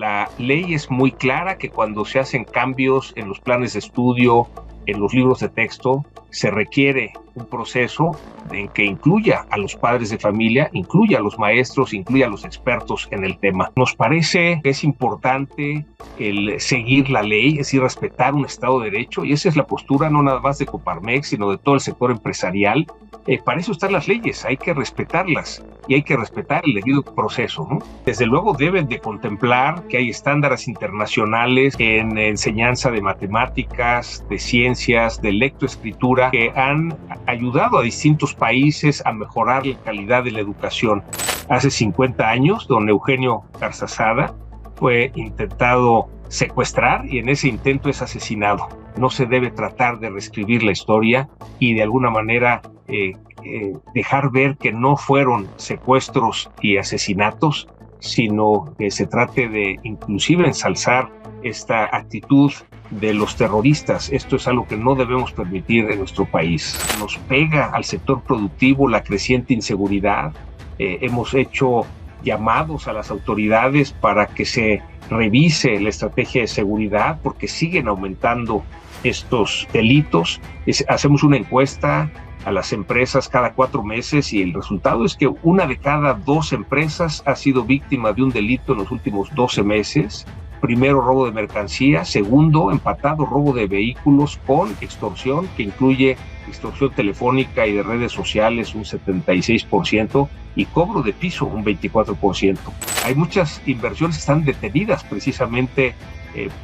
La ley es muy clara que cuando se hacen cambios en los planes de estudio, en los libros de texto, se requiere un proceso en que incluya a los padres de familia, incluya a los maestros, incluya a los expertos en el tema. Nos parece que es importante el seguir la ley, es decir, respetar un Estado de Derecho, y esa es la postura no nada más de Coparmex, sino de todo el sector empresarial. Para eso están las leyes, hay que respetarlas y hay que respetar el debido proceso, ¿no? Desde luego deben de contemplar que hay estándares internacionales en enseñanza de matemáticas, de ciencias, de lectoescritura, que han ayudado a distintos países a mejorar la calidad de la educación. Hace 50 años, don Eugenio Garzazada fue intentado secuestrar y en ese intento es asesinado. No se debe tratar de reescribir la historia y de alguna manera dejar ver que no fueron secuestros y asesinatos, sino que se trate de inclusive ensalzar esta actitud de los terroristas. Esto es algo que no debemos permitir en nuestro país. Nos pega al sector productivo la creciente inseguridad. Hemos hecho llamados a las autoridades para que se revise la estrategia de seguridad porque siguen aumentando estos delitos. Hacemos una encuesta a las empresas cada 4 meses y el resultado es que 1 de cada 2 empresas ha sido víctima de un delito en los últimos 12 meses. Primero, robo de mercancía. Segundo, empatado, robo de vehículos con extorsión, que incluye extorsión telefónica y de redes sociales, un 76%, y cobro de piso, un 24%. Hay muchas inversiones que están detenidas precisamente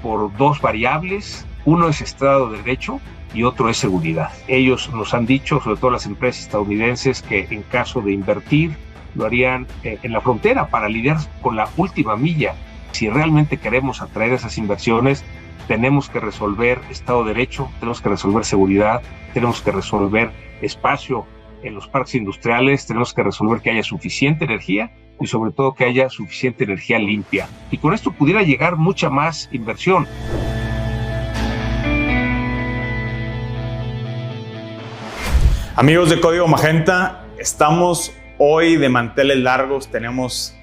por 2 variables. Uno es Estado de Derecho y otro es seguridad. Ellos nos han dicho, sobre todo las empresas estadounidenses, que en caso de invertir, lo harían en la frontera para lidiar con la última milla. Si realmente queremos atraer esas inversiones, tenemos que resolver Estado de Derecho, tenemos que resolver seguridad, tenemos que resolver espacio en los parques industriales, tenemos que resolver que haya suficiente energía y sobre todo que haya suficiente energía limpia. Y con esto pudiera llegar mucha más inversión. Amigos de Código Magenta, estamos hoy de manteles largos, tenemos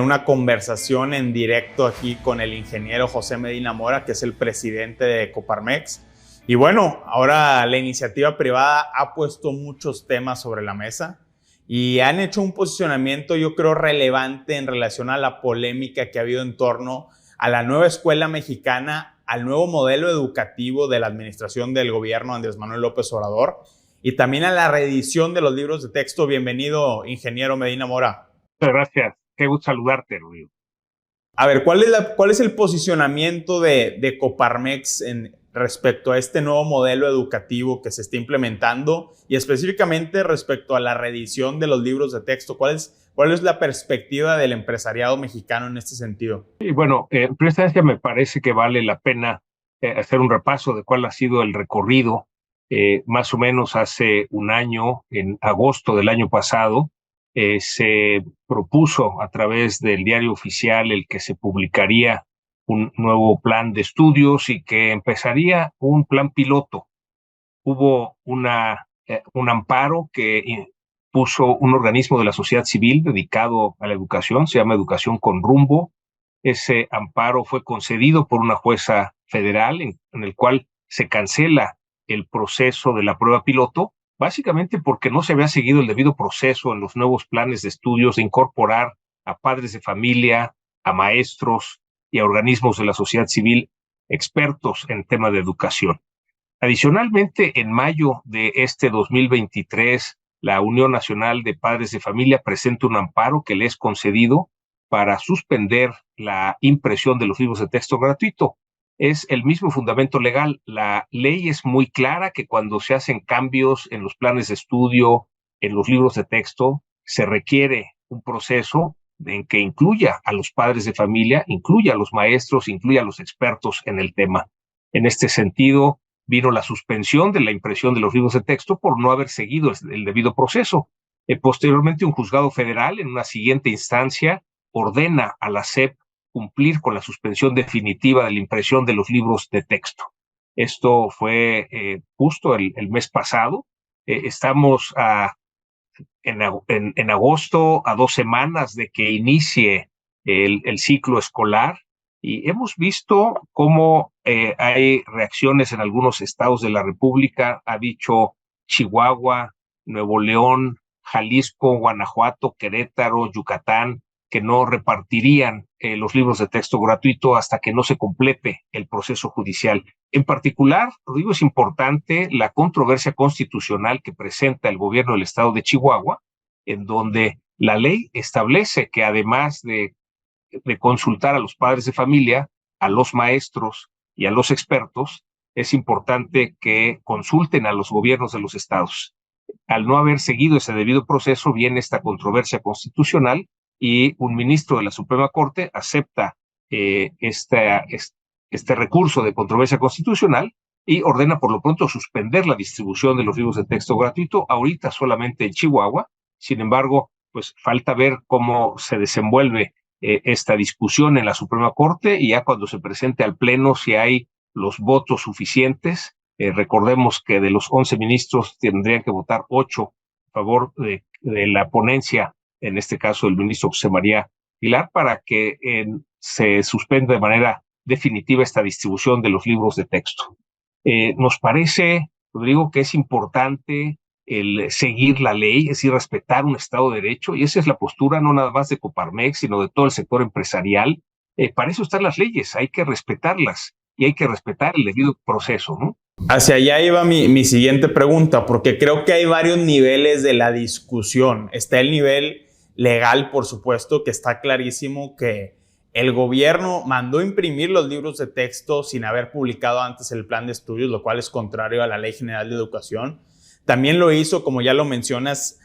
una conversación en directo aquí con el ingeniero José Medina Mora, que es el presidente de Coparmex. Y bueno, ahora la iniciativa privada ha puesto muchos temas sobre la mesa y han hecho un posicionamiento, yo creo, relevante en relación a la polémica que ha habido en torno a la nueva escuela mexicana, al nuevo modelo educativo de la administración del gobierno Andrés Manuel López Obrador y también a la reedición de los libros de texto. Bienvenido, ingeniero Medina Mora. Muchas gracias. Qué gusto saludarte, Rubio. A ver, ¿cuál es el posicionamiento de Coparmex respecto a este nuevo modelo educativo que se está implementando y específicamente respecto a la reedición de los libros de texto? ¿Cuál es la perspectiva del empresariado mexicano en este sentido? Y bueno, en primera instancia me parece que vale la pena hacer un repaso de cuál ha sido el recorrido. Más o menos hace un año, en agosto del año pasado, se propuso a través del diario oficial el que se publicaría un nuevo plan de estudios y que empezaría un plan piloto. Hubo un amparo que puso un organismo de la sociedad civil dedicado a la educación, se llama Educación con Rumbo. Ese amparo fue concedido por una jueza federal en el cual se cancela el proceso de la prueba piloto, básicamente porque no se había seguido el debido proceso en los nuevos planes de estudios de incorporar a padres de familia, a maestros y a organismos de la sociedad civil expertos en tema de educación. Adicionalmente, en mayo de este 2023, la Unión Nacional de Padres de Familia presenta un amparo que le es concedido para suspender la impresión de los libros de texto gratuito. Es el mismo fundamento legal. La ley es muy clara que cuando se hacen cambios en los planes de estudio, en los libros de texto, se requiere un proceso en que incluya a los padres de familia, incluya a los maestros, incluya a los expertos en el tema. En este sentido, vino la suspensión de la impresión de los libros de texto por no haber seguido el debido proceso. Posteriormente, un juzgado federal, en una siguiente instancia, ordena a la SEP cumplir con la suspensión definitiva de la impresión de los libros de texto. Esto fue justo el mes pasado. Estamos en agosto, a 2 semanas de que inicie el ciclo escolar, Y hemos visto cómo hay reacciones en algunos estados de la República, ha dicho Chihuahua, Nuevo León, Jalisco, Guanajuato, Querétaro, Yucatán, que no repartirían los libros de texto gratuito hasta que no se complete el proceso judicial. En particular, digo, es importante la controversia constitucional que presenta el gobierno del estado de Chihuahua, en donde la ley establece que además de consultar a los padres de familia, a los maestros y a los expertos, es importante que consulten a los gobiernos de los estados. Al no haber seguido ese debido proceso, viene esta controversia constitucional y un ministro de la Suprema Corte acepta este recurso de controversia constitucional y ordena por lo pronto suspender la distribución de los libros de texto gratuito, ahorita solamente en Chihuahua. Sin embargo, pues falta ver cómo se desenvuelve esta discusión en la Suprema Corte y ya cuando se presente al Pleno, si hay los votos suficientes. Recordemos que de los 11 ministros tendrían que votar 8 a favor de la ponencia, en este caso el ministro José María Aguilar, para que se suspenda de manera definitiva esta distribución de los libros de texto. Nos parece, Rodrigo, que es importante el seguir la ley, es decir, respetar un Estado de Derecho, y esa es la postura no nada más de Coparmex, sino de todo el sector empresarial. Para eso están las leyes, hay que respetarlas y hay que respetar el debido proceso, ¿no? Hacia allá iba mi siguiente pregunta, porque creo que hay varios niveles de la discusión. Está el nivel legal, por supuesto, que está clarísimo que el gobierno mandó imprimir los libros de texto sin haber publicado antes el plan de estudios, lo cual es contrario a la Ley General de Educación. También lo hizo, como ya lo mencionas,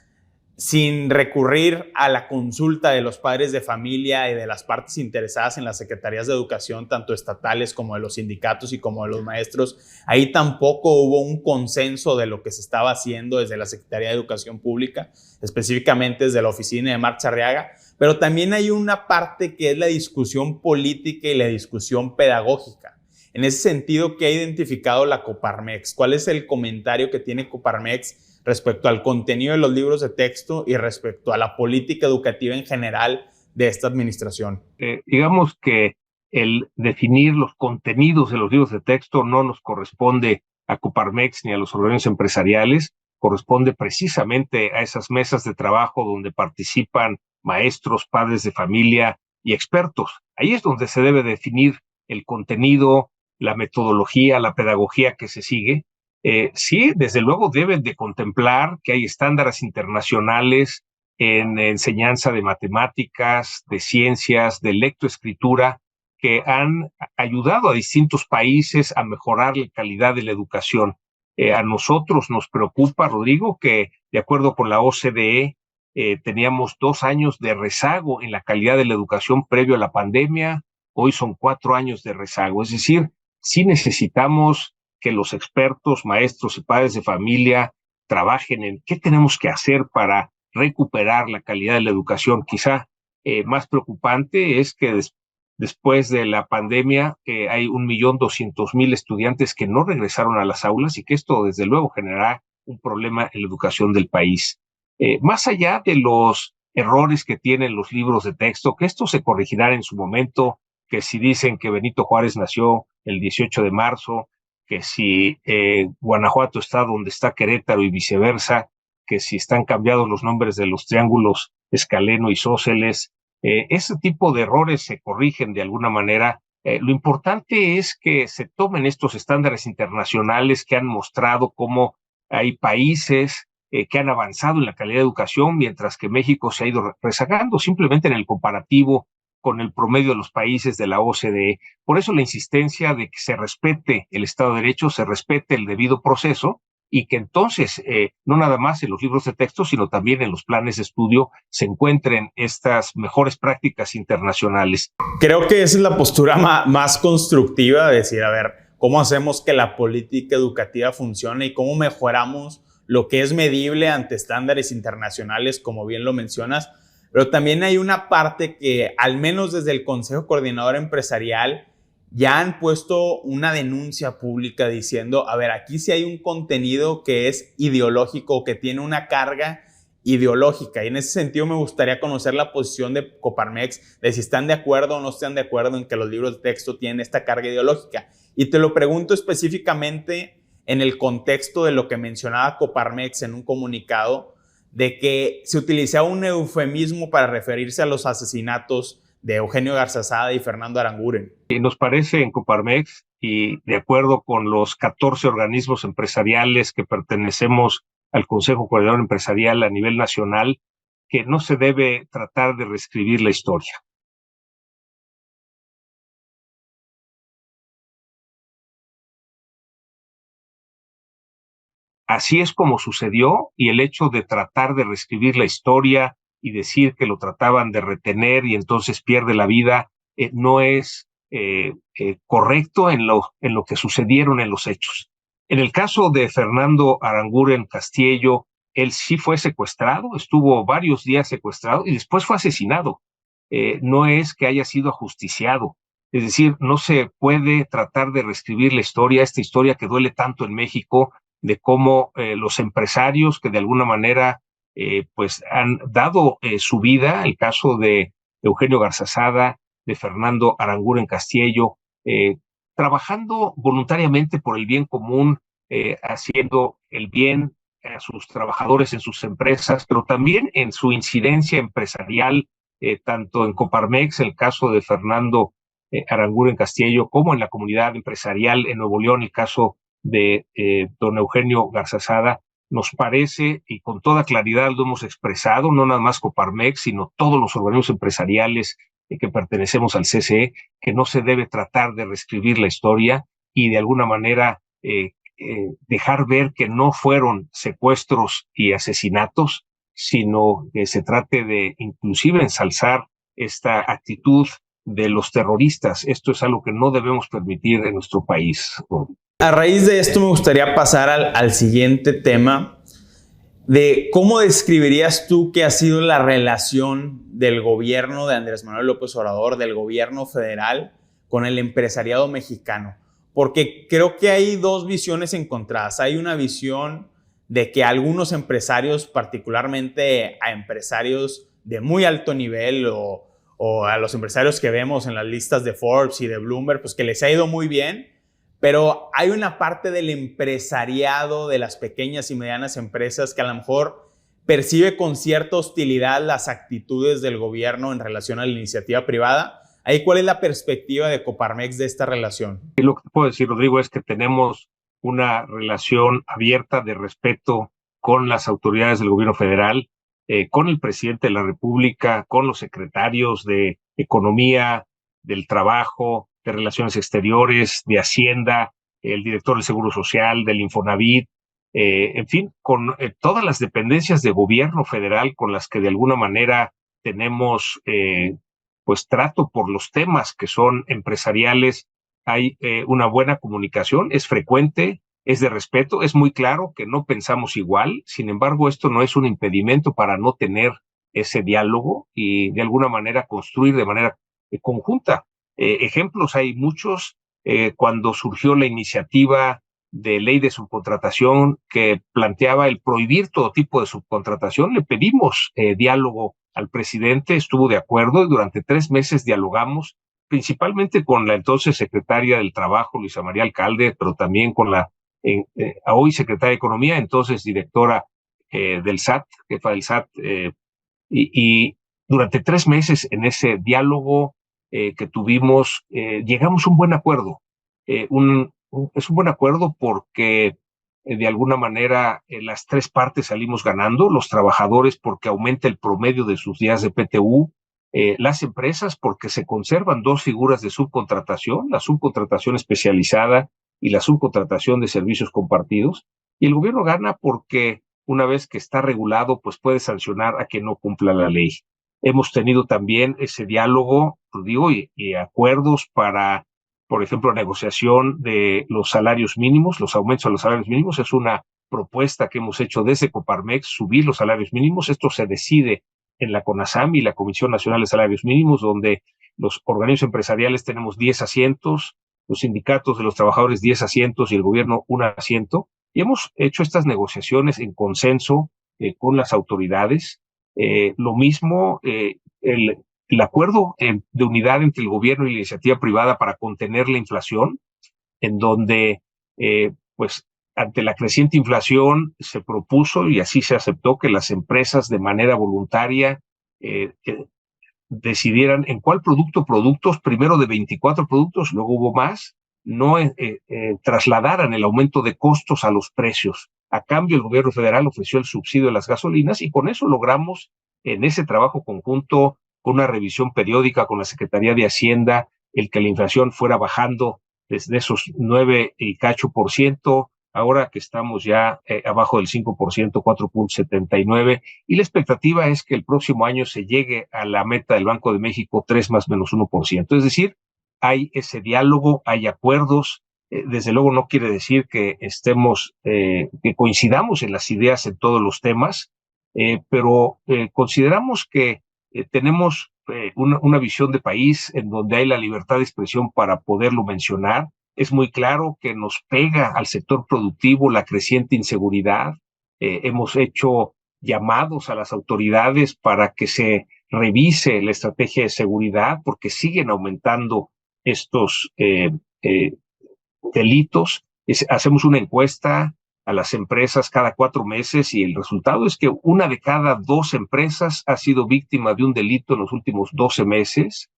sin recurrir a la consulta de los padres de familia y de las partes interesadas en las secretarías de educación, tanto estatales como de los sindicatos y como de los maestros. Ahí tampoco hubo un consenso de lo que se estaba haciendo desde la Secretaría de Educación Pública, específicamente desde la oficina de Marx Arriaga, pero también hay una parte que es la discusión política y la discusión pedagógica. En ese sentido, ¿qué ha identificado la Coparmex? ¿Cuál es el comentario que tiene Coparmex respecto al contenido de los libros de texto y respecto a la política educativa en general de esta administración? Digamos que el definir los contenidos de los libros de texto no nos corresponde a Coparmex ni a los organismos empresariales, corresponde precisamente a esas mesas de trabajo donde participan maestros, padres de familia y expertos. Ahí es donde se debe definir el contenido, la metodología, la pedagogía que se sigue. Sí, desde luego deben de contemplar que hay estándares internacionales en enseñanza de matemáticas, de ciencias, de lectoescritura, que han ayudado a distintos países a mejorar la calidad de la educación. A nosotros nos preocupa, Rodrigo, que de acuerdo con la OCDE, teníamos 2 años de rezago en la calidad de la educación previo a la pandemia, hoy son 4 años de rezago. Es decir, sí necesitamos que los expertos, maestros y padres de familia trabajen en qué tenemos que hacer para recuperar la calidad de la educación. Quizá más preocupante es que después de la pandemia hay 1.200.000 estudiantes que no regresaron a las aulas y que esto desde luego generará un problema en la educación del país. Más allá de los errores que tienen los libros de texto, que esto se corregirá en su momento, que si dicen que Benito Juárez nació el 18 de marzo, que si Guanajuato está donde está Querétaro y viceversa, que si están cambiados los nombres de los triángulos Escaleno y Isósceles, ese tipo de errores se corrigen de alguna manera. Lo importante es que se tomen estos estándares internacionales que han mostrado cómo hay países que han avanzado en la calidad de educación, mientras que México se ha ido rezagando simplemente en el comparativo con el promedio de los países de la OCDE. Por eso la insistencia de que se respete el Estado de Derecho, se respete el debido proceso y que entonces no nada más en los libros de texto, sino también en los planes de estudio se encuentren estas mejores prácticas internacionales. Creo que esa es la postura más constructiva, de decir, a ver, ¿cómo hacemos que la política educativa funcione y cómo mejoramos lo que es medible ante estándares internacionales, como bien lo mencionas? Pero también hay una parte que, al menos desde el Consejo Coordinador Empresarial, ya han puesto una denuncia pública diciendo, a ver, aquí sí hay un contenido que es ideológico, que tiene una carga ideológica. Y en ese sentido me gustaría conocer la posición de Coparmex, de si están de acuerdo o no están de acuerdo en que los libros de texto tienen esta carga ideológica. Y te lo pregunto específicamente en el contexto de lo que mencionaba Coparmex en un comunicado, de que se utilizaba un eufemismo para referirse a los asesinatos de Eugenio Garzazada y Fernando Aranguren. Y nos parece en Coparmex, y de acuerdo con los 14 organismos empresariales que pertenecemos al Consejo Coordinador Empresarial a nivel nacional, que no se debe tratar de reescribir la historia. Así es como sucedió, y el hecho de tratar de reescribir la historia y decir que lo trataban de retener y entonces pierde la vida, no es correcto en lo que sucedieron en los hechos. En el caso de Fernando Aranguren Castillo, él sí fue secuestrado, estuvo varios días secuestrado y después fue asesinado. No es que haya sido ajusticiado. Es decir, no se puede tratar de reescribir la historia, esta historia que duele tanto en México, de cómo los empresarios que de alguna manera pues han dado su vida, el caso de Eugenio Garzazada, de Fernando Aranguren Castillo, trabajando voluntariamente por el bien común, haciendo el bien a sus trabajadores en sus empresas, pero también en su incidencia empresarial, tanto en Coparmex, el caso de Fernando Aranguren Castillo, como en la comunidad empresarial en Nuevo León, el caso de don Eugenio Garzazada. Nos parece, y con toda claridad lo hemos expresado, no nada más Coparmex, sino todos los organismos empresariales que pertenecemos al CCE, que no se debe tratar de reescribir la historia y de alguna manera dejar ver que no fueron secuestros y asesinatos, sino que se trate de inclusive ensalzar esta actitud de los terroristas. Esto es algo que no debemos permitir en nuestro país. A raíz de esto me gustaría pasar al siguiente tema de cómo describirías tú que ha sido la relación del gobierno de Andrés Manuel López Obrador, del gobierno federal, con el empresariado mexicano. Porque creo que hay dos visiones encontradas. Hay una visión de que algunos empresarios, particularmente a empresarios de muy alto nivel o a los empresarios que vemos en las listas de Forbes y de Bloomberg, pues que les ha ido muy bien, pero hay una parte del empresariado, de las pequeñas y medianas empresas, que a lo mejor percibe con cierta hostilidad las actitudes del gobierno en relación a la iniciativa privada. Ahí, ¿cuál es la perspectiva de Coparmex de esta relación? Y lo que puedo decir, Rodrigo, es que tenemos una relación abierta de respeto con las autoridades del gobierno federal, con el presidente de la República, con los secretarios de Economía, del Trabajo, de Relaciones Exteriores, de Hacienda, el director del Seguro Social, del Infonavit, en fin, con todas las dependencias de gobierno federal con las que de alguna manera tenemos pues trato por los temas que son empresariales. Hay una buena comunicación, es frecuente, es de respeto, es muy claro que no pensamos igual. Sin embargo, esto no es un impedimento para no tener ese diálogo y de alguna manera construir de manera conjunta. Ejemplos hay muchos. Cuando surgió la iniciativa de ley de subcontratación que planteaba el prohibir todo tipo de subcontratación, le pedimos diálogo al presidente, estuvo de acuerdo y durante 3 meses dialogamos, principalmente con la entonces secretaria del Trabajo, Luisa María Alcalde, pero también con la hoy secretaria de Economía, entonces directora del SAT, jefa del SAT, y durante 3 meses en ese diálogo que tuvimos, llegamos a un buen acuerdo. Es un buen acuerdo porque de alguna manera las 3 partes salimos ganando, los trabajadores porque aumenta el promedio de sus días de PTU, las empresas porque se conservan 2 figuras de subcontratación, la subcontratación especializada y la subcontratación de servicios compartidos, y el gobierno gana porque una vez que está regulado, pues puede sancionar a quien no cumpla la ley. Hemos tenido también ese diálogo, digo, y acuerdos para, por ejemplo, negociación de los salarios mínimos, los aumentos a los salarios mínimos. Es una propuesta que hemos hecho desde Coparmex, subir los salarios mínimos. Esto se decide en la CONASAM y la Comisión Nacional de Salarios Mínimos, donde los organismos empresariales tenemos 10 asientos, los sindicatos de los trabajadores 10 asientos y el gobierno 1 asiento. Y hemos hecho estas negociaciones en consenso, con las autoridades. Lo mismo, el acuerdo de unidad entre el gobierno y la iniciativa privada para contener la inflación, en donde, pues, ante la creciente inflación se propuso y así se aceptó que las empresas de manera voluntaria decidieran en cuál productos, primero de 24 productos, luego hubo más, no trasladaran el aumento de costos a los precios. A cambio, el gobierno federal ofreció el subsidio de las gasolinas y con eso logramos, en ese trabajo conjunto, con una revisión periódica con la Secretaría de Hacienda, el que la inflación fuera bajando desde esos 9 y cacho por ciento, ahora que estamos ya abajo del 5%, 4.79%, y la expectativa es que el próximo año se llegue a la meta del Banco de México, 3 más menos 1%. Es decir, hay ese diálogo, hay acuerdos. Desde luego no quiere decir que que coincidamos en las ideas en todos los temas, pero consideramos que tenemos una visión de país en donde hay la libertad de expresión para poderlo mencionar. Es muy claro que nos pega al sector productivo la creciente inseguridad. Hemos hecho llamados a las autoridades para que se revise la estrategia de seguridad porque siguen aumentando estos delitos. Hacemos una encuesta a las empresas cada 4 meses y el resultado es que 1 de cada 2 empresas ha sido víctima de un delito en los últimos 12 meses.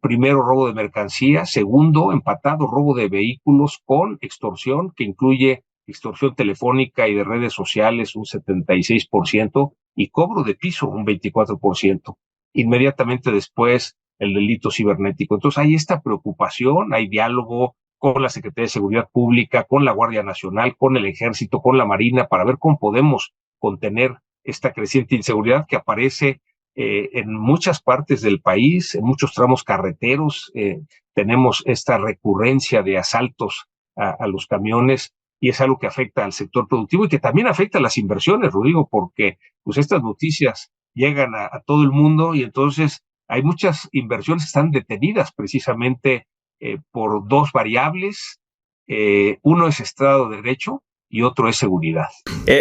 Primero, robo de mercancía. Segundo, empatado, robo de vehículos con extorsión, que incluye extorsión telefónica y de redes sociales, un 76%, y cobro de piso, un 24%. Inmediatamente después, el delito cibernético. Entonces, hay esta preocupación, hay diálogo con la Secretaría de Seguridad Pública, con la Guardia Nacional, con el Ejército, con la Marina, para ver cómo podemos contener esta creciente inseguridad que aparece en muchas partes del país, en muchos tramos carreteros. Tenemos esta recurrencia de asaltos a los camiones y es algo que afecta al sector productivo y que también afecta a las inversiones, Rodrigo, porque pues estas noticias llegan a todo el mundo y entonces hay muchas inversiones que están detenidas precisamente por 2 variables. Uno es Estado de Derecho y otro es seguridad.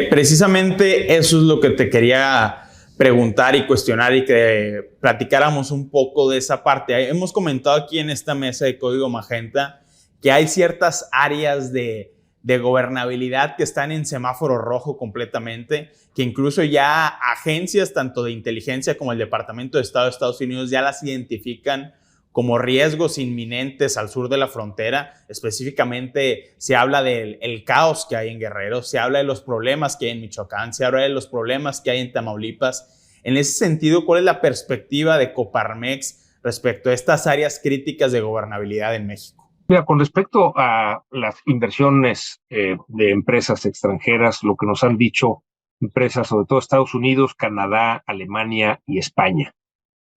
Precisamente eso es lo que te quería preguntar y cuestionar y que platicáramos un poco de esa parte. Hemos comentado aquí en esta mesa de Código Magenta que hay ciertas áreas de gobernabilidad que están en semáforo rojo completamente, que incluso ya agencias tanto de inteligencia como el Departamento de Estado de Estados Unidos ya las identifican como riesgos inminentes al sur de la frontera. Específicamente se habla del caos que hay en Guerrero, se habla de los problemas que hay en Michoacán, se habla de los problemas que hay en Tamaulipas. En ese sentido, ¿cuál es la perspectiva de Coparmex respecto a estas áreas críticas de gobernabilidad en México? Mira, con respecto a las inversiones de empresas extranjeras, lo que nos han dicho empresas, sobre todo Estados Unidos, Canadá, Alemania y España.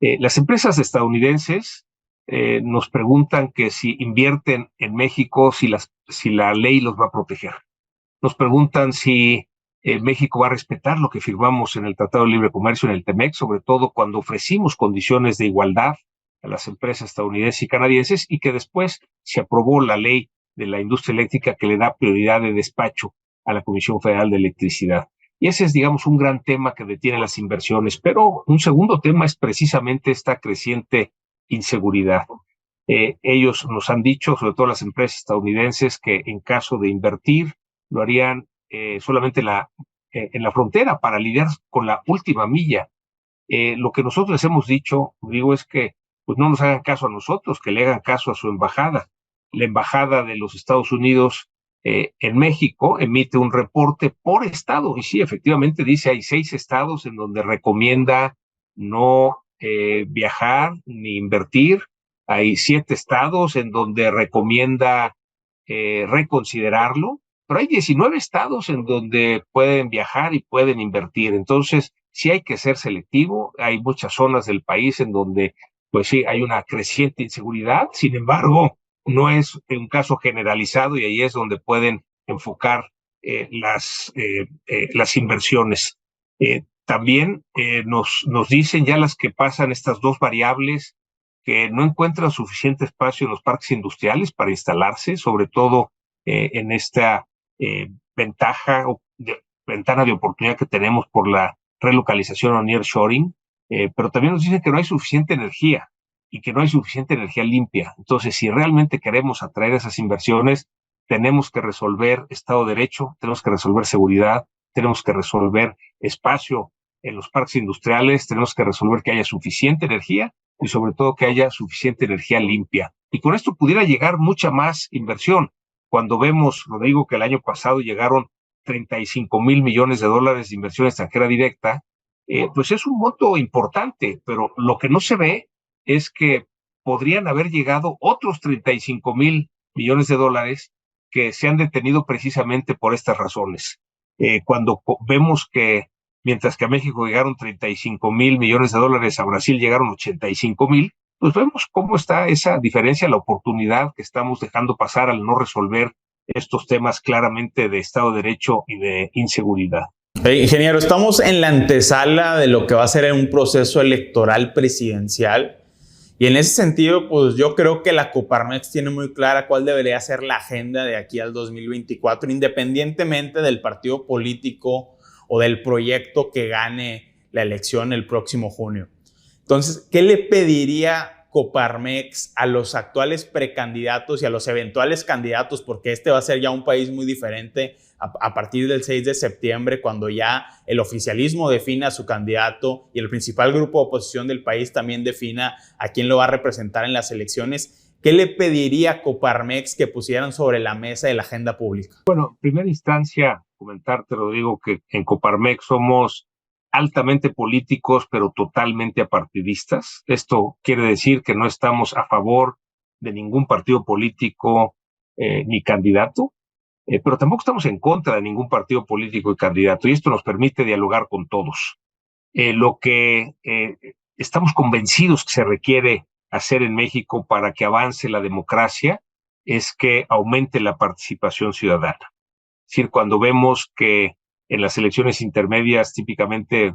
Las empresas estadounidenses nos preguntan que si invierten en México, si la ley los va a proteger. Nos preguntan si México va a respetar lo que firmamos en el Tratado de Libre Comercio, en el TEMEC, sobre todo cuando ofrecimos condiciones de igualdad a las empresas estadounidenses y canadienses y que después se aprobó la ley de la industria eléctrica que le da prioridad de despacho a la Comisión Federal de Electricidad. Y ese es, digamos, un gran tema que detiene las inversiones. Pero un segundo tema es precisamente esta creciente inseguridad. Ellos nos han dicho, sobre todo las empresas estadounidenses, que en caso de invertir, lo harían solamente en la frontera para lidiar con la última milla. Lo que nosotros les hemos dicho, digo, es que pues no nos hagan caso a nosotros, que le hagan caso a su embajada. La embajada de los Estados Unidos en México emite un reporte por estado y sí, efectivamente dice hay 6 estados en donde recomienda no viajar ni invertir. Hay 7 estados en donde recomienda reconsiderarlo, pero hay 19 estados en donde pueden viajar y pueden invertir. Entonces, sí hay que ser selectivo. Hay muchas zonas del país en donde, pues sí, hay una creciente inseguridad. Sin embargo, no es un caso generalizado y ahí es donde pueden enfocar las inversiones. También nos dicen ya las que pasan estas 2 variables que no encuentran suficiente espacio en los parques industriales para instalarse, sobre todo en esta ventaja ventana de oportunidad que tenemos por la relocalización o nearshoring, pero también nos dicen que no hay suficiente energía y que no hay suficiente energía limpia. Entonces, si realmente queremos atraer esas inversiones, tenemos que resolver Estado de Derecho, tenemos que resolver seguridad, tenemos que resolver espacio en los parques industriales, tenemos que resolver que haya suficiente energía y sobre todo que haya suficiente energía limpia. Y con esto pudiera llegar mucha más inversión. Cuando vemos, Rodrigo, que el año pasado llegaron 35,000 millones de dólares de inversión extranjera directa, pues es un monto importante, pero lo que no se ve es que podrían haber llegado otros 35,000 millones de dólares que se han detenido precisamente por estas razones. Cuando vemos que mientras que a México llegaron 35,000 millones de dólares, a Brasil llegaron 85,000, pues vemos cómo está esa diferencia, la oportunidad que estamos dejando pasar al no resolver estos temas claramente de Estado de Derecho y de inseguridad. Ingeniero, estamos en la antesala de lo que va a ser un proceso electoral presidencial. Y en ese sentido, pues yo creo que la Coparmex tiene muy clara cuál debería ser la agenda de aquí al 2024, independientemente del partido político o del proyecto que gane la elección el próximo junio. Entonces, ¿qué le pediría Coparmex a los actuales precandidatos y a los eventuales candidatos? Porque este va a ser ya un país muy diferente a partir del 6 de septiembre, cuando ya el oficialismo defina a su candidato y el principal grupo de oposición del país también defina a quién lo va a representar en las elecciones. ¿Qué le pediría a Coparmex que pusieran sobre la mesa de la agenda pública? Bueno, en primera instancia, comentarte, Rodrigo, que en Coparmex somos altamente políticos, pero totalmente apartidistas. Esto quiere decir que no estamos a favor de ningún partido político ni candidato, pero tampoco estamos en contra de ningún partido político y candidato, y esto nos permite dialogar con todos. Lo que estamos convencidos que se requiere hacer en México para que avance la democracia es que aumente la participación ciudadana. Es decir, cuando vemos que en las elecciones intermedias típicamente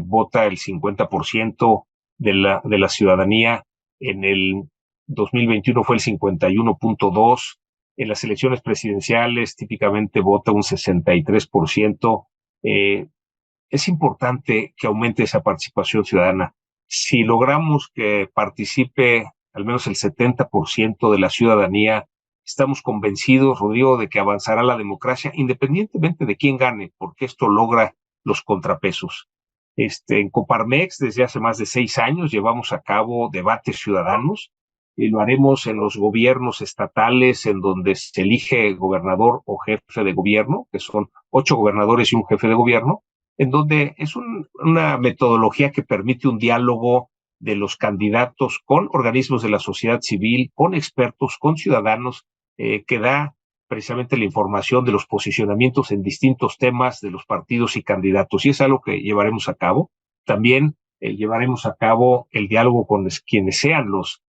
vota el 50% de la ciudadanía, en el 2021 fue el 51.2%, en las elecciones presidenciales típicamente vota un 63%. Es importante que aumente esa participación ciudadana. Si logramos que participe al menos el 70% de la ciudadanía, estamos convencidos, Rodrigo, de que avanzará la democracia independientemente de quién gane, porque esto logra los contrapesos. En Coparmex, desde hace más de 6 años, llevamos a cabo debates ciudadanos y lo haremos en los gobiernos estatales, en donde se elige gobernador o jefe de gobierno, que son 8 gobernadores y un jefe de gobierno, en donde es una metodología que permite un diálogo de los candidatos con organismos de la sociedad civil, con expertos, con ciudadanos, que da precisamente la información de los posicionamientos en distintos temas de los partidos y candidatos. Y es algo que llevaremos a cabo. También llevaremos a cabo el diálogo con quienes sean los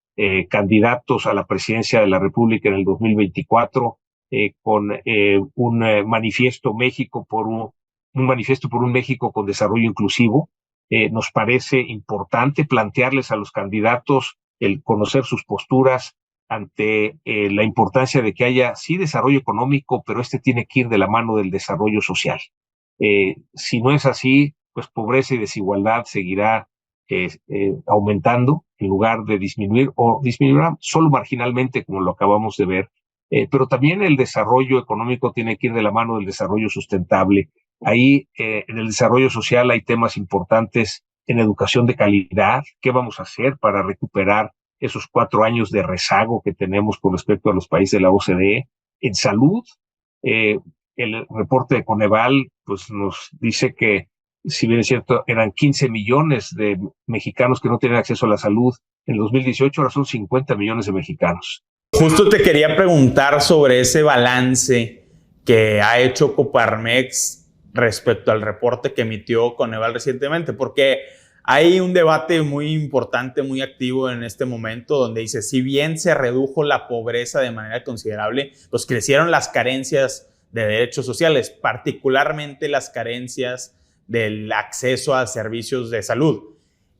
candidatos a la presidencia de la República en el 2024, con un manifiesto México por un manifiesto por un México con desarrollo inclusivo. Nos parece importante plantearles a los candidatos el conocer sus posturas ante la importancia de que haya, sí, desarrollo económico, pero este tiene que ir de la mano del desarrollo social. Si no es así, pues pobreza y desigualdad seguirá aumentando en lugar de disminuir, o disminuirá solo marginalmente, como lo acabamos de ver. Pero también el desarrollo económico tiene que ir de la mano del desarrollo sustentable. Ahí, en el desarrollo social hay temas importantes en educación de calidad. ¿Qué vamos a hacer para recuperar esos 4 años de rezago que tenemos con respecto a los países de la OCDE? En salud, el reporte de Coneval pues nos dice que, si bien es cierto, eran 15 millones de mexicanos que no tienen acceso a la salud en 2018, ahora son 50 millones de mexicanos. Justo te quería preguntar sobre ese balance que ha hecho Coparmex respecto al reporte que emitió Coneval recientemente, porque hay un debate muy importante, muy activo en este momento, donde dice, si bien se redujo la pobreza de manera considerable, pues crecieron las carencias de derechos sociales, particularmente las carencias del acceso a servicios de salud.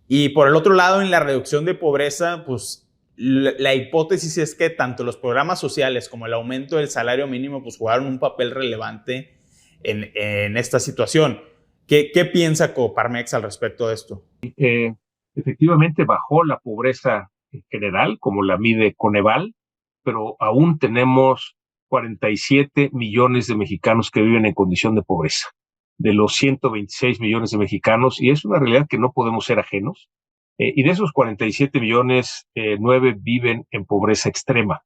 Y por el otro lado, en la reducción de pobreza, pues la hipótesis es que tanto los programas sociales como el aumento del salario mínimo pues jugaron un papel relevante en esta situación. ¿Qué piensa Coparmex al respecto de esto? Efectivamente bajó la pobreza general, como la mide Coneval, pero aún tenemos 47 millones de mexicanos que viven en condición de pobreza, de los 126 millones de mexicanos, y es una realidad que no podemos ser ajenos. Y de esos 47 millones, 9 viven en pobreza extrema.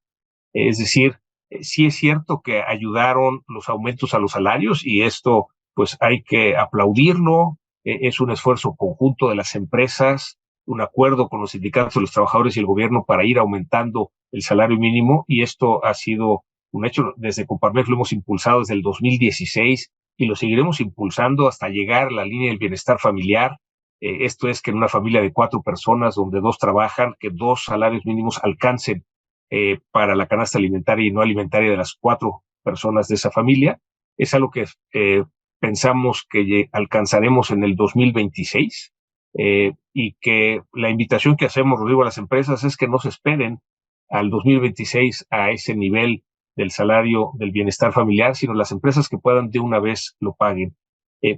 Es decir, sí es cierto que ayudaron los aumentos a los salarios y esto pues hay que aplaudirlo. Es un esfuerzo conjunto de las empresas, un acuerdo con los sindicatos de los trabajadores y el gobierno para ir aumentando el salario mínimo, y esto ha sido un hecho. Desde Coparmex lo hemos impulsado desde el 2016 y lo seguiremos impulsando hasta llegar a la línea del bienestar familiar. Esto es que en una familia de 4 personas donde 2 trabajan, que 2 salarios mínimos alcancen para la canasta alimentaria y no alimentaria de las 4 personas de esa familia. Es algo que pensamos que alcanzaremos en el 2026, y que la invitación que hacemos, Rodrigo, a las empresas es que no se esperen al 2026 a ese nivel del salario del bienestar familiar, sino las empresas que puedan de una vez lo paguen.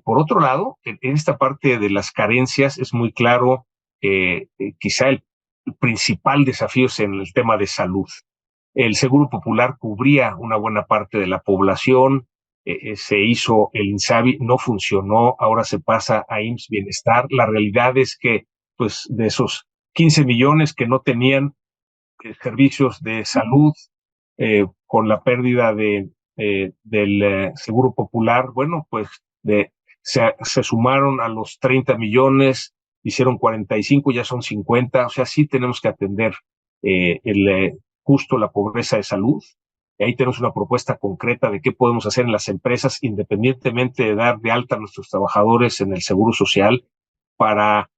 Por otro lado, en esta parte de las carencias es muy claro, quizá el principal desafío es en el tema de salud. El Seguro Popular cubría una buena parte de la población, se hizo el INSABI, no funcionó, ahora se pasa a IMSS Bienestar. La realidad es que, pues, de esos 15 millones que no tenían servicios de salud, con la pérdida del Seguro Popular, bueno, pues se sumaron a los 30 millones, hicieron 45, ya son 50, o sea, sí tenemos que atender justo la pobreza de salud. Y ahí tenemos una propuesta concreta de qué podemos hacer en las empresas, independientemente de dar de alta a nuestros trabajadores en el Seguro Social, para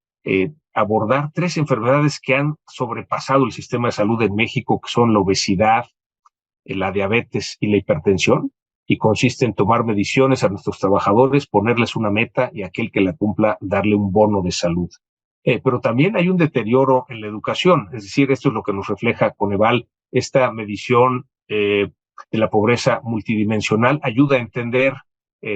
abordar 3 enfermedades que han sobrepasado el sistema de salud en México, que son la obesidad, la diabetes y la hipertensión, y consiste en tomar mediciones a nuestros trabajadores, ponerles una meta y aquel que la cumpla, darle un bono de salud. Pero también hay un deterioro en la educación, es decir, esto es lo que nos refleja Coneval, esta medición de la pobreza multidimensional ayuda a entender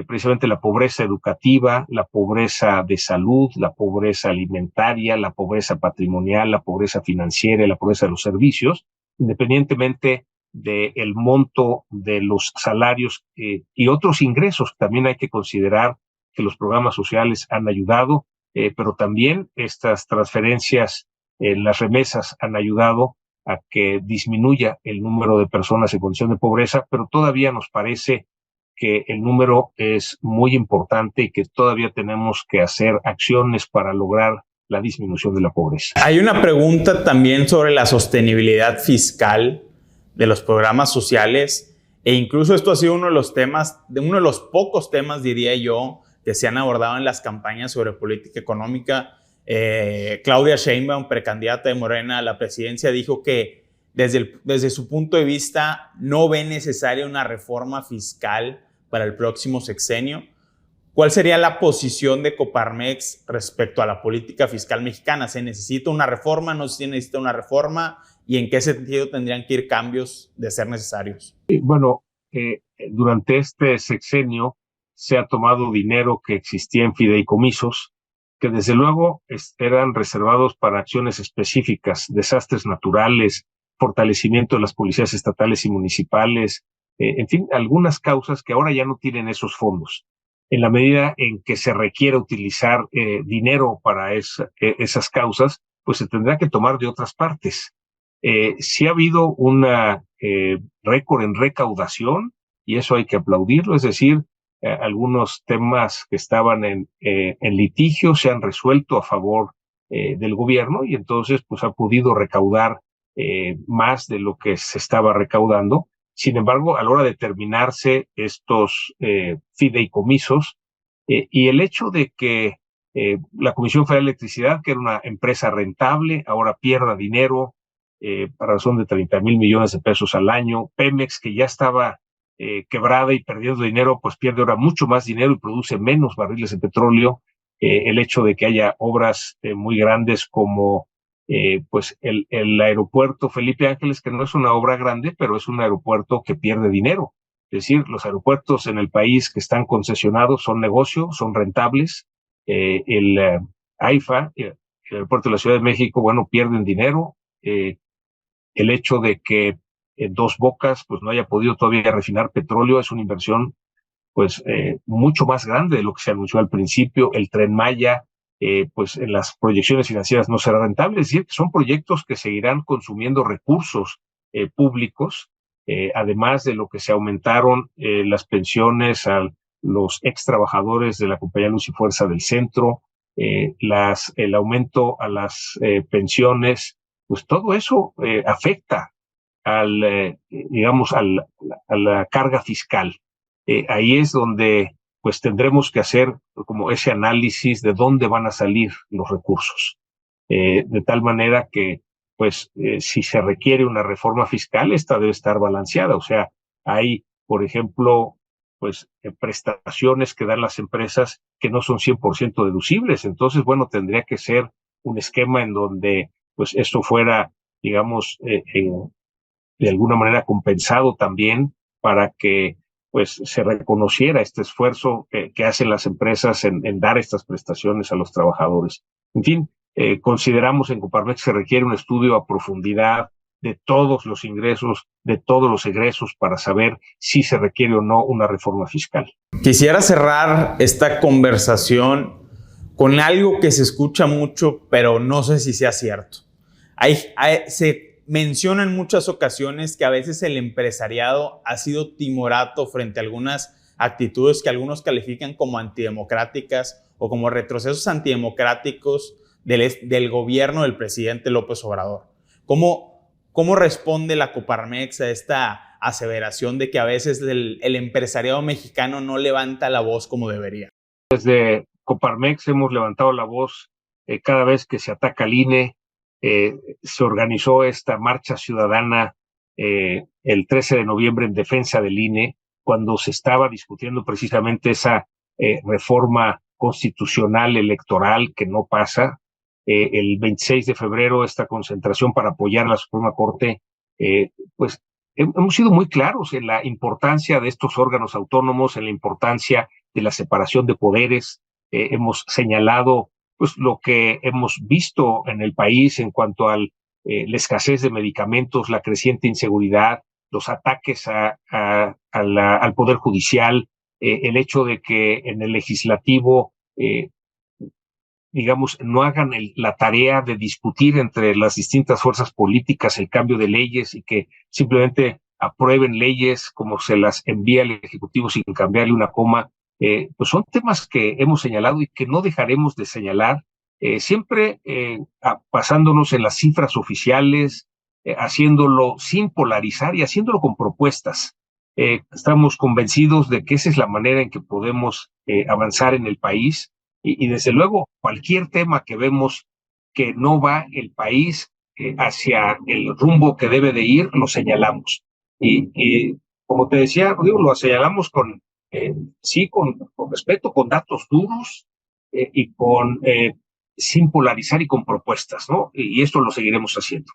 precisamente la pobreza educativa, la pobreza de salud, la pobreza alimentaria, la pobreza patrimonial, la pobreza financiera y la pobreza de los servicios, independientemente del monto de los salarios y otros ingresos. También hay que considerar que los programas sociales han ayudado, pero también estas transferencias, las remesas han ayudado a que disminuya el número de personas en condición de pobreza, pero todavía nos parece que el número es muy importante y que todavía tenemos que hacer acciones para lograr la disminución de la pobreza. Hay una pregunta también sobre la sostenibilidad fiscal de los programas sociales, e incluso esto ha sido uno de los pocos temas, diría yo, que se han abordado en las campañas sobre política económica. Claudia Sheinbaum, precandidata de Morena a la presidencia, dijo que desde su punto de vista no ve necesaria una reforma fiscal para el próximo sexenio. ¿Cuál sería la posición de Coparmex respecto a la política fiscal mexicana? ¿Se necesita una reforma? ¿No se necesita una reforma? ¿Y en qué sentido tendrían que ir cambios de ser necesarios? Bueno, durante este sexenio se ha tomado dinero que existía en fideicomisos, que desde luego eran reservados para acciones específicas, desastres naturales, fortalecimiento de las policías estatales y municipales, en fin, algunas causas que ahora ya no tienen esos fondos. En la medida en que se requiera utilizar dinero para esas causas, pues se tendrá que tomar de otras partes. Sí ha habido una récord en recaudación, y eso hay que aplaudirlo, es decir, algunos temas que estaban en litigio se han resuelto a favor del gobierno, y entonces pues ha podido recaudar más de lo que se estaba recaudando. Sin embargo, a la hora de terminarse estos fideicomisos, y el hecho de que la Comisión Federal de Electricidad, que era una empresa rentable, ahora pierda dinero a razón de 30,000 millones de pesos al año, Pemex, que ya estaba quebrada y perdiendo dinero, pues pierde ahora mucho más dinero y produce menos barriles de petróleo. El hecho de que haya obras muy grandes como pues el aeropuerto Felipe Ángeles, que no es una obra grande, pero es un aeropuerto que pierde dinero. Es decir, los aeropuertos en el país que están concesionados son negocio, son rentables. El AIFA, el aeropuerto de la Ciudad de México, bueno, pierden dinero. El hecho de que Dos Bocas pues no haya podido todavía refinar petróleo es una inversión pues mucho más grande de lo que se anunció al principio. El Tren Maya, pues en las proyecciones financieras no será rentable, es decir, que son proyectos que seguirán consumiendo recursos públicos, además de lo que se aumentaron las pensiones a los ex trabajadores de la Compañía Luz y Fuerza del Centro, el aumento a las pensiones, pues todo eso afecta digamos, a la carga fiscal. Ahí es donde pues tendremos que hacer como ese análisis de dónde van a salir los recursos, de tal manera que pues si se requiere una reforma fiscal, esta debe estar balanceada. O sea, hay, por ejemplo, pues prestaciones que dan las empresas que no son 100% deducibles. Entonces, bueno, tendría que ser un esquema en donde pues esto fuera, digamos, de alguna manera compensado también para que pues se reconociera este esfuerzo que hacen las empresas en dar estas prestaciones a los trabajadores. En fin, consideramos en Coparmex que se requiere un estudio a profundidad de todos los ingresos, de todos los egresos, para saber si se requiere o no una reforma fiscal. Quisiera cerrar esta conversación con algo que se escucha mucho, pero no sé si sea cierto. Se menciona en muchas ocasiones que a veces el empresariado ha sido timorato frente a algunas actitudes que algunos califican como antidemocráticas o como retrocesos antidemocráticos del gobierno del presidente López Obrador. ¿Cómo responde la Coparmex a esta aseveración de que a veces el empresariado mexicano no levanta la voz como debería? Desde Coparmex hemos levantado la voz cada vez que se ataca al INE. Se organizó esta marcha ciudadana el 13 de noviembre en defensa del INE, cuando se estaba discutiendo precisamente esa reforma constitucional electoral que no pasa. El 26 de febrero esta concentración para apoyar a la Suprema Corte, pues hemos sido muy claros en la importancia de estos órganos autónomos, en la importancia de la separación de poderes. Hemos señalado pues lo que hemos visto en el país en cuanto a la escasez de medicamentos, la creciente inseguridad, los ataques al Poder Judicial, el hecho de que en el legislativo, digamos, no hagan la tarea de discutir entre las distintas fuerzas políticas el cambio de leyes y que simplemente aprueben leyes como se las envía el Ejecutivo sin cambiarle una coma. Pues son temas que hemos señalado y que no dejaremos de señalar, siempre basándonos en las cifras oficiales, haciéndolo sin polarizar y haciéndolo con propuestas. Estamos convencidos de que esa es la manera en que podemos avanzar en el país y desde luego cualquier tema que vemos que no va el país hacia el rumbo que debe de ir, lo señalamos. Y como te decía, Rodrigo, lo señalamos sí, con respeto, con datos duros y sin polarizar y con propuestas, ¿no? Y esto lo seguiremos haciendo.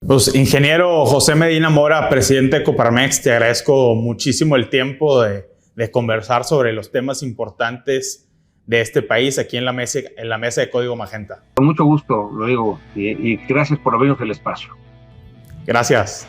Pues, ingeniero José Medina Mora, presidente de Coparmex, te agradezco muchísimo el tiempo de conversar sobre los temas importantes de este país aquí en la mesa de Código Magenta. Con mucho gusto, lo digo, y gracias por abrirnos el espacio. Gracias.